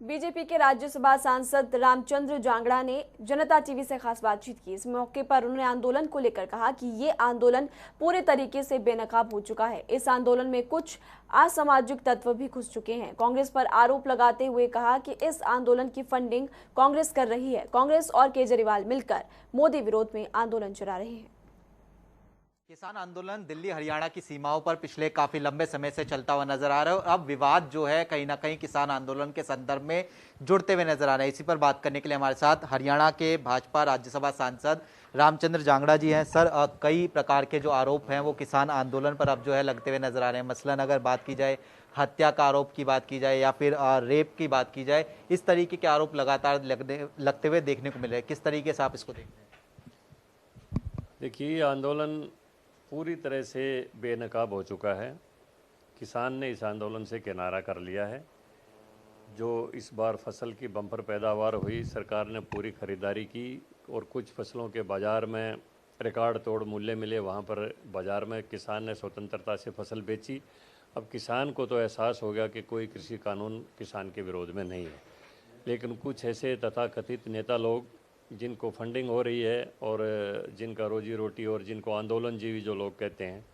BJP के राज्यसभा सांसद रामचंद्र जांगड़ा ने जनता टीवी से खास बातचीत की। इस मौके पर उन्होंने आंदोलन को लेकर कहा कि ये आंदोलन पूरे तरीके से बेनकाब हो चुका है। इस आंदोलन में कुछ असामाजिक तत्व भी घुस चुके हैं। कांग्रेस पर आरोप लगाते हुए कहा कि इस आंदोलन की फंडिंग कांग्रेस कर रही है। कांग्रेस और केजरीवाल मिलकर मोदी विरोध में आंदोलन चला रहे हैं। किसान आंदोलन दिल्ली हरियाणा की सीमाओं पर पिछले काफी लंबे समय से चलता हुआ नजर आ रहा है और अब विवाद जो है कहीं ना कहीं किसान आंदोलन के संदर्भ में जुड़ते हुए नजर आ रहे हैं। इसी पर बात करने के लिए हमारे साथ हरियाणा के भाजपा राज्यसभा सांसद रामचंद्र जांगड़ा जी हैं। सर, कई प्रकार के जो आरोप हैं वो किसान आंदोलन पर अब जो है लगते हुए नजर आ रहे हैं। मसलन अगर बात की जाए हत्या का आरोप की बात की जाए या फिर रेप की बात की जाए, इस तरीके के आरोप लगातार लगते हुए देखने को मिल रहे हैं। किस तरीके से आप इसको देखते हैं? देखिए, आंदोलन पूरी तरह से बेनकाब हो चुका है। किसान ने इस आंदोलन से किनारा कर लिया है। जो इस बार फसल की बम्पर पैदावार हुई, सरकार ने पूरी खरीदारी की और कुछ फसलों के बाज़ार में रिकॉर्ड तोड़ मूल्य मिले। वहाँ पर बाज़ार में किसान ने स्वतंत्रता से फसल बेची। अब किसान को तो एहसास हो गया कि कोई कृषि कानून किसान के विरोध में नहीं है, लेकिन कुछ ऐसे तथाकथित नेता लोग जिनको फंडिंग हो रही है और जिनका रोजी रोटी और जिनको आंदोलनजीवी जो लोग कहते हैं,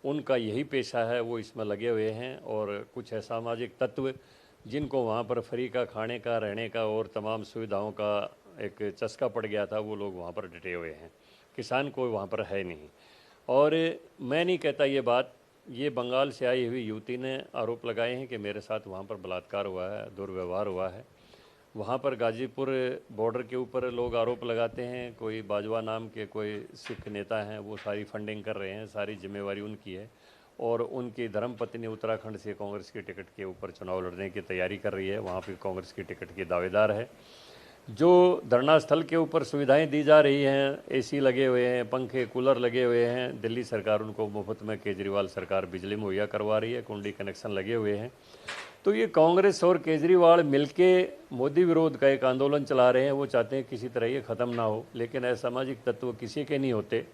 उनका यही पेशा है, वो इसमें लगे हुए हैं। और कुछ असामाजिक तत्व जिनको वहाँ पर फ्री का खाने का, रहने का और तमाम सुविधाओं का एक चस्का पड़ गया था, वो लोग वहाँ पर डटे हुए हैं। किसान कोई वहाँ पर है नहीं। और मैं नहीं कहता ये बात, ये बंगाल से आई हुई युवती ने आरोप लगाए हैं कि मेरे साथ वहाँ पर बलात्कार हुआ है, दुर्व्यवहार हुआ है। वहाँ पर गाजीपुर बॉर्डर के ऊपर लोग आरोप लगाते हैं, कोई बाजवा नाम के कोई सिख नेता हैं, वो सारी फंडिंग कर रहे हैं, सारी जिम्मेवारी उनकी है। और उनकी धर्मपत्नी उत्तराखंड से कांग्रेस की टिकट के ऊपर चुनाव लड़ने की तैयारी कर रही है, वहाँ पर कांग्रेस की टिकट की दावेदार है। जो धरना स्थल के ऊपर सुविधाएं दी जा रही हैं, एसी लगे हुए हैं, पंखे कूलर लगे हुए हैं, दिल्ली सरकार उनको मुफ्त में, केजरीवाल सरकार बिजली मुहैया करवा रही है, कुंडी कनेक्शन लगे हुए हैं। तो ये कांग्रेस और केजरीवाल मिलके मोदी विरोध का एक आंदोलन चला रहे हैं। वो चाहते हैं किसी तरह ये ख़त्म ना हो, लेकिन असामाजिक तत्व किसी के नहीं होते।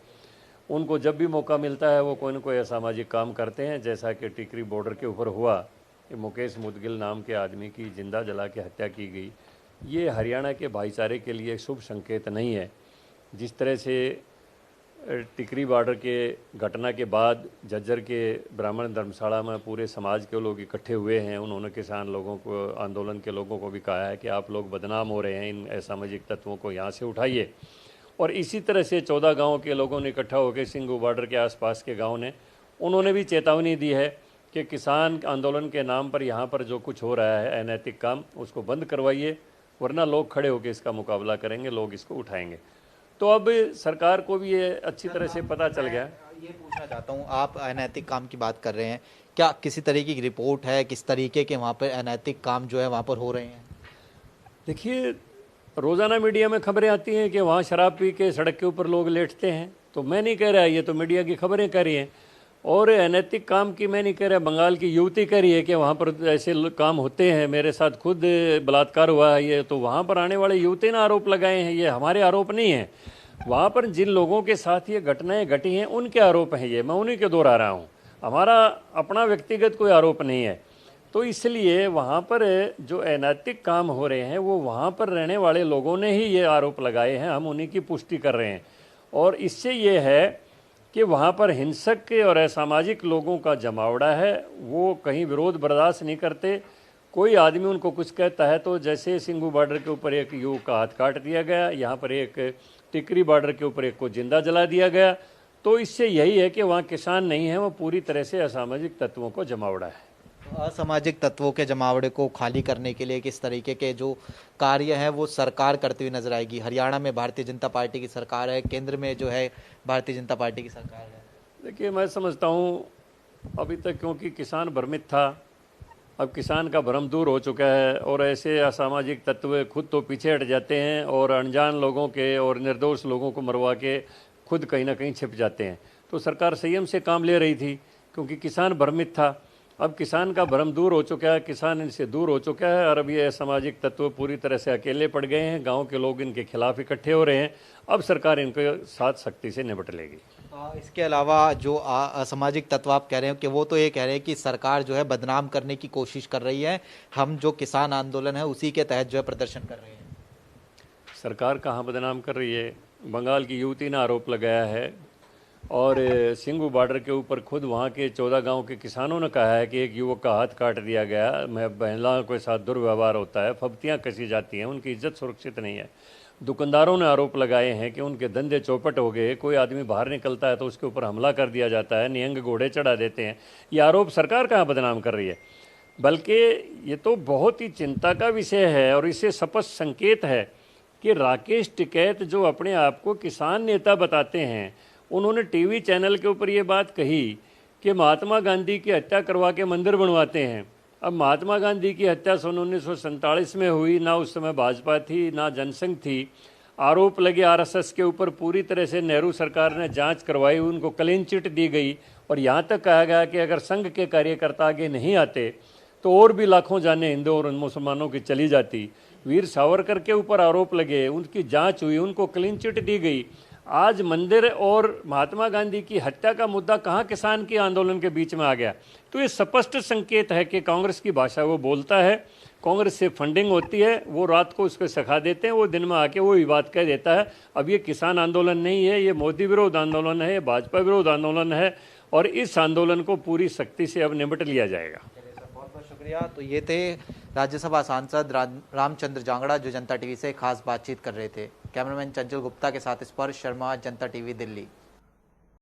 उनको जब भी मौका मिलता है वो कोई न कोई असामाजिक काम करते हैं। जैसा कि टिकरी बॉर्डर के ऊपर हुआ, मुकेश मुदगिल नाम के आदमी की जिंदा जला के हत्या की गई, ये हरियाणा के भाईचारे के लिए शुभ संकेत नहीं है। जिस तरह से टिकरी बॉर्डर के घटना के बाद झज्जर के ब्राह्मण धर्मशाला में पूरे समाज के लोग इकट्ठे हुए हैं, उन्होंने किसान लोगों को, आंदोलन के लोगों को भी कहा है कि आप लोग बदनाम हो रहे हैं, इन असामाजिक तत्वों को यहाँ से उठाइए। और इसी तरह से 14 गाँव के लोगों ने इकट्ठा होकर सिंघू बॉर्डर के आसपास के गाँव ने, उन्होंने भी चेतावनी दी है कि किसान आंदोलन के नाम पर यहाँ पर जो कुछ हो रहा है अनैतिक काम, उसको बंद करवाइए, वरना लोग खड़े होकर इसका मुकाबला करेंगे, लोग इसको उठाएंगे। तो अब सरकार को भी ये अच्छी तरह से पता चल गया। ये पूछना चाहता हूँ, आप अनैतिक काम की बात कर रहे हैं, क्या किसी तरीके की रिपोर्ट है, किस तरीके के वहाँ पर अनैतिक काम जो है वहाँ पर हो रहे हैं? देखिए, रोज़ाना मीडिया में खबरें आती हैं कि वहाँ शराब पी के सड़क के ऊपर लोग लेटते हैं। तो मैं नहीं कह रहा, ये तो मीडिया की खबरें कह रही हैं। और अनैतिक काम की मैं नहीं कह रहा, बंगाल की युवती कह रही है कि वहाँ पर ऐसे काम होते हैं, मेरे साथ खुद बलात्कार हुआ है। ये तो वहाँ पर आने वाले युवती ने आरोप लगाए हैं, ये हमारे आरोप नहीं है। वहाँ पर जिन लोगों के साथ ये घटनाएं घटी हैं उनके आरोप हैं, ये मैं उन्हीं के दोहरा रहा हूँ, हमारा अपना व्यक्तिगत कोई आरोप नहीं है। तो इसलिए वहाँ पर जो अनैतिक काम हो रहे हैं वो वहाँ पर रहने वाले लोगों ने ही ये आरोप लगाए हैं, हम उन्हीं की पुष्टि कर रहे हैं। और इससे ये है कि वहाँ पर हिंसक के और असामाजिक लोगों का जमावड़ा है, वो कहीं विरोध बर्दाश्त नहीं करते। कोई आदमी उनको कुछ कहता है तो जैसे सिंघू बॉर्डर के ऊपर एक युवक का हाथ काट दिया गया, यहाँ पर एक टिकरी बॉर्डर के ऊपर एक को जिंदा जला दिया गया। तो इससे यही है कि वहाँ किसान नहीं है, वो पूरी तरह से असामाजिक तत्वों को जमावड़ा है। असामाजिक तत्वों के जमावड़े को खाली करने के लिए किस तरीके के जो कार्य हैं वो सरकार करती हुई नजर आएगी? हरियाणा में भारतीय जनता पार्टी की सरकार है, केंद्र में जो है भारतीय जनता पार्टी की सरकार है। देखिए, मैं समझता हूँ अभी तक क्योंकि किसान भ्रमित था, अब किसान का भ्रम दूर हो चुका है और ऐसे असामाजिक तत्व खुद तो पीछे हट जाते हैं और अनजान लोगों के और निर्दोष लोगों को मरवा के खुद कहीं ना कहीं छिप जाते हैं। तो सरकार संयम से काम ले रही थी क्योंकि किसान भ्रमित था। अब किसान का भ्रम दूर हो चुका है, किसान इनसे दूर हो चुका है और अब ये असामाजिक तत्व पूरी तरह से अकेले पड़ गए हैं। गांव के लोग इनके खिलाफ इकट्ठे हो रहे हैं। अब सरकार इनके साथ सख्ती से निपट लेगी। इसके अलावा जो असामाजिक तत्व आप कह रहे हो कि वो तो ये कह रहे हैं कि सरकार जो है बदनाम करने की कोशिश कर रही है, हम जो किसान आंदोलन है उसी के तहत जो है प्रदर्शन कर रहे हैं। सरकार कहाँ बदनाम कर रही है? बंगाल की युवती ने आरोप लगाया है और सिंघू बॉर्डर के ऊपर खुद वहाँ के 14 गांव के किसानों ने कहा है कि एक युवक का हाथ काट दिया गया, महिलाओं के साथ दुर्व्यवहार होता है, फब्तियाँ कसी जाती हैं, उनकी इज्जत सुरक्षित नहीं है। दुकानदारों ने आरोप लगाए हैं कि उनके धंधे चौपट हो गए, कोई आदमी बाहर निकलता है तो उसके ऊपर हमला कर दिया जाता है, निहंग घोड़े चढ़ा देते हैं। ये आरोप सरकार कहाँ बदनाम कर रही है? बल्कि ये तो बहुत ही चिंता का विषय है और इससे स्पष्ट संकेत है कि राकेश टिकैत जो अपने आप को किसान नेता बताते हैं, उन्होंने टीवी चैनल के ऊपर ये बात कही कि महात्मा गांधी की हत्या करवा के मंदिर बनवाते हैं। अब महात्मा गांधी की हत्या सन 1947 में हुई, ना उस समय भाजपा थी ना जनसंघ थी। आरोप लगे आरएसएस के ऊपर, पूरी तरह से नेहरू सरकार ने जांच करवाई, उनको क्लीन चिट दी गई और यहाँ तक कहा गया कि अगर संघ के कार्यकर्ता आगे नहीं आते तो और भी लाखों जानें हिंदू और मुसलमानों की चली जाती। वीर सावरकर के ऊपर आरोप लगे, उनकी जांच हुई, उनको क्लीन चिट दी गई। आज मंदिर और महात्मा गांधी की हत्या का मुद्दा कहाँ किसान के आंदोलन के बीच में आ गया? तो ये स्पष्ट संकेत है कि कांग्रेस की भाषा वो बोलता है, कांग्रेस से फंडिंग होती है, वो रात को उसको सिखा देते हैं, वो दिन में आके वो ही बात कह देता है। अब ये किसान आंदोलन नहीं है, ये मोदी विरोध आंदोलन है, ये भाजपा विरोध आंदोलन है और इस आंदोलन को पूरी सख्ती से अब निपट लिया जाएगा। बहुत बहुत शुक्रिया। तो ये थे राज्यसभा सांसद रामचंद्र जांगड़ा जो जनता टीवी से खास बातचीत कर रहे थे। कैमरामैन चंचल गुप्ता के साथ स्पर्श शर्मा, जनता टीवी, दिल्ली।